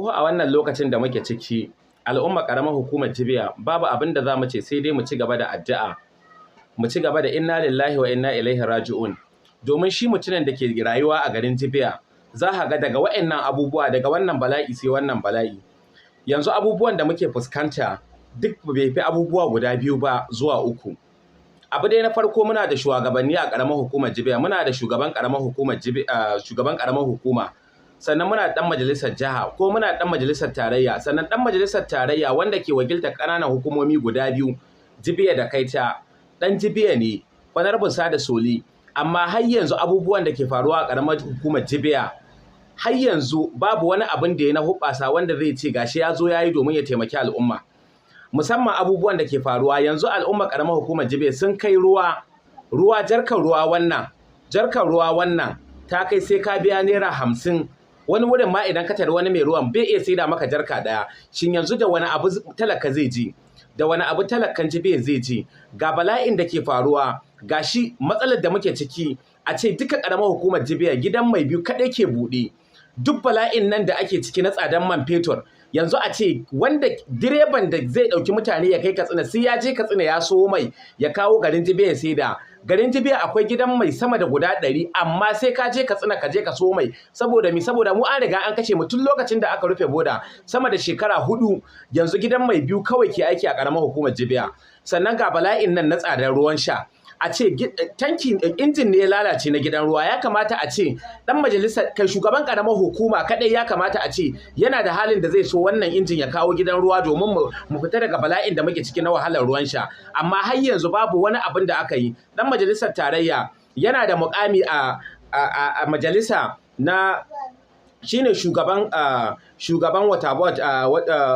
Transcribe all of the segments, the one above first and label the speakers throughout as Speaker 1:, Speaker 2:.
Speaker 1: ko a wannan lokacin da muke ciki al'umma ƙaramar hukumar Jibiya babu abin da za mu ce sai dai mu ci gaba da addu'a mu ci gaba da inna lillahi wa inna ilaihi raji'un domin shi mutumin da ke rayuwa a garin Jibiya za ka ga daga waɗannan abubuwa daga wannan bala'i sai wannan bala'i yanzu abubuwan da muke fuskanta duk bai fi abubuwa guda 2 ba zuwa 3 abu dai na farko muna da shugabanni a ƙaramar hukumar Jibiya muna da shugaban ƙaramar hukumar Jibiya shugaban ƙaramar hukuma sannan muna ɗan majalisar jiha ko muna ɗan majalisar tarayya sannan ɗan majalisar tarayya wanda ke wakiltar ƙananan hukumomi guda 2 Jibiya da Kaita ɗan Jibiya ne Honorable Sada Soli amma har yanzu abubuwan da ke faruwa a ƙaramar hukumar Jibiya har yanzu babu wani abin da ya na hubbasa wanda zai ce gashi ya zo ya yi domin ya taimaki al'umma musamman abubuwan da ke faruwa yanzu al'ummar ƙaramar hukumar Jibiya sun kai ruwa jarkar ruwa wannan ta kai sai ka biya naira 50 wani wurin ma idan ka tare wani mai ruwan bai iya saida maka jarka daya shin yanzu da wani abu talaka zai ji da wani abu talakan Jibiya zai ji ga bala'in da ke faruwa gashi matsalar da muke ciki a ce duka ƙaramar hukumar Jibiya gidan mai biyu kaɗai ke buɗe duk bala'in nan da ake ciki na tsadan man fetur yanzu a ce wanda direban da zai ɗauki mutane ya kai Katsina sai ya je Katsina ya so mai ya kawo garin Jibiya sai da garin Jibiya akwai gidan mai sama da guda 100 amma sai ka je Katsina ka je ka so mai saboda mu an riga an kashe mu tun lokacin da aka rufe boda sama da shekara 4 yanzu gidan mai biyu kawai ke aiki a ƙaramar hukumar Jibiya sannan ga bala'in nan na tsadar ruwan sha a ce tankin injin ne ya lalace na gidan ruwa ya kamata a ce dan majalisa kai shugaban karamar hukuma kadai ya kamata a ce yana da halin da zai so wannan injin ya kawo gidan ruwa domin mu fita daga bala'in da muke ciki na wahalar ruwan sha amma har yanzu babu wani abin da aka yi dan majalisar tarayya yana da muƙami a majalisa na shine shugaban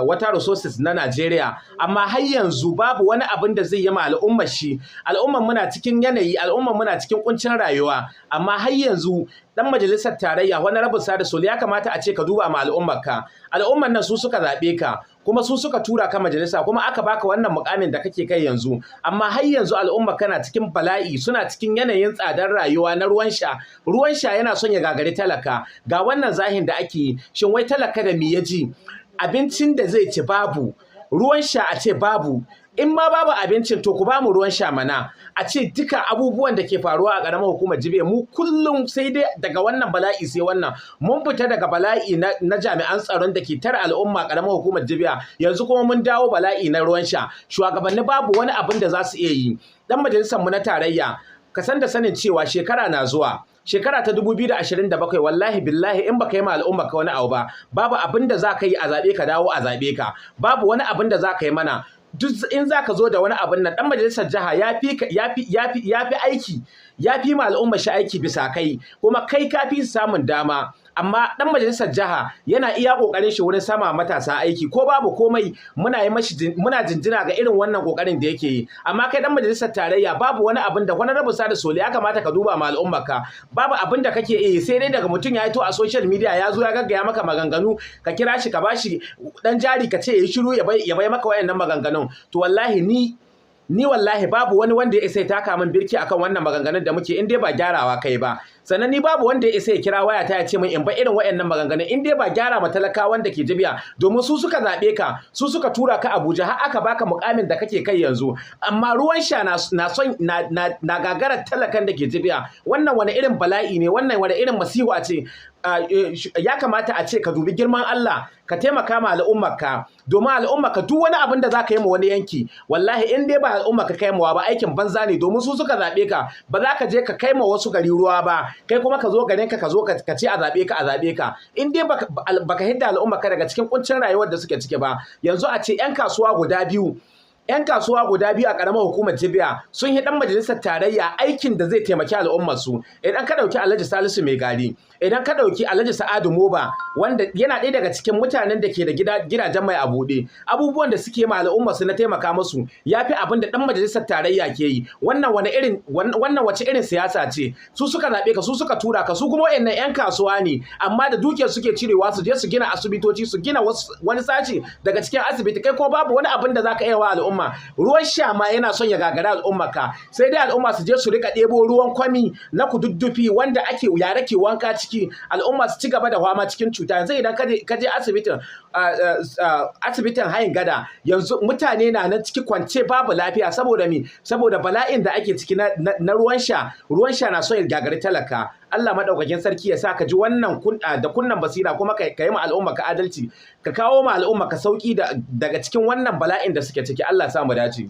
Speaker 1: water resources na Najeriya amma har yanzu babu wani abin da zai yi ma al'ummar shi al'ummar muna cikin yanayi al'ummar muna cikin kuncin rayuwa amma har yanzu dan majalisar tarayya wani rabin Sada Soli ya kamata a ce ka duba ma al'ummarka al'ummar nan su suka zabe ka kuma su suka tura ka majalisa kuma aka baka wannan mukamin da kake kai yanzu amma har yanzu al'umma kana cikin bala'i suna cikin yanayin tsadar rayuwa na ruwan sha yana son ya gagari talaka ga wannan zahin da ake yi shin wai talaka da me ya ji abincin da zai ci babu ruwan sha a ce babu in ma babu abincin to ku bamu ruwan sha mana a ce duka abubuwan da ke faruwa a ƙaramar hukumar Jibiya mu kullum sai dai daga wannan bala'i sai wannan mun fita daga bala'i na jami'an tsaron da ke tare al'umma ƙaramar hukumar Jibiya yanzu kuma mun dawo bala'i na ruwan sha shugabanni babu wani abin da za su iya yi dan majalisar mu na tarayya ka san da sanin cewa shekara na zuwa shekara ta 2027 wallahi billahi in baka yi ma al'umma ka wani abu ba babu abin da za ka yi a zaɓe ka dawo a zaɓe ka babu wani abin da za ka yi mana duk in za ka zo da wani abin nan dan majalisar jiha ya fi aiki ya fi ma al'umma shi aiki bisa kai kuma kai ka fi samun dama amma dan majalisar jiha yana iya kokarin shi wurin sama matasa aiki ko babu komai muna jinjina ga irin wannan kokarin da yake yi amma kai dan majalisar tarayya babu wani abin da wani rabin Sada Soli ya kamata ka duba ma al'ummarka babu abin da kake yi sai dai daga mutum ya to a social media ya zo ya gaggaya maka maganganu ka kira shi ka bashi dan jari ka ce yayi shiru ya bai maka wayannan maganganun to wallahi ni wallahi babu wani wanda ya isa ya taka min birki akan wannan maganganun da muke in dai ba gyarawa kai ba sannan ni babu wanda ya isa ya kira waya ta ya ce min in ba irin wayannan maganganun in dai ba gyara ma talakawan da ke Jibiya domin su suka zabe ka su suka tura ka Abuja har aka baka mukamin da kake kai yanzu amma ruwan sha na gagarar talakan da ke Jibiya wannan wani irin bala'i ne wannan wani irin masiwa ce ya kamata a ce ka dubi girman Allah ka taimaka ma al'ummarka domin al'ummarka duk wani abin da za ka yi ma wani yanki wallahi in dai ba al'ummarka kai mawa ba aikin banza ne domin su suka zaɓe ka ba za ka je ka kai ma wasu gari ruwa ba kai kuma ka zo garin ka zo ka ce a zaɓe ka in dai baka hidda al'ummarka daga cikin kuncin rayuwar da suke ciki ba yanzu a ce 'yan kasuwa guda biyu a ƙaramar hukumar Jibiya sun yi ɗan majalisar tarayya aikin da zai taimaki al'ummarsu idan ka ɗauki Alhaji Salisu Mai Gari idan ka ɗauki Alhaji Sa'adu Moba wanda yana ɗaya daga cikin mutanen da ke da gidajen mai a buɗe abubuwan da suke ma al'ummarsu na taimaka musu ya fi abin da ɗan majalisar tarayya ke yi wannan wace irin siyasa ce su suka zaɓe ka su suka tura ka su kuma waɗannan 'yan kasuwa ne amma da dukiyar suke cirewa su je su gina asibitoci su gina wani sashi daga cikin asibiti kai ko babu wani abin da za ka iya wa al'umma ruwan sha ma yana son ya gagara al'ummarka sai dai al'umma su je su rika ɗebo ruwan kwami na kududdufi wanda yara ke wanka ciki ciki al'umma su ci gaba da fama cikin cuta. Yanzu idan ka je asibitin hayin gada yanzu mutane na nan ciki kwance babu lafiya saboda saboda bala'in da ake ciki na ruwan sha na so ya gagari talaka. Allah madaukakin sarki ya sa ka ji wannan da kunnan basira kuma ka yi ma al'umma ka adalci, ka kawo ma al'umma ka sauki daga cikin wannan bala'in da suke ciki. Allah ya sa mu dace.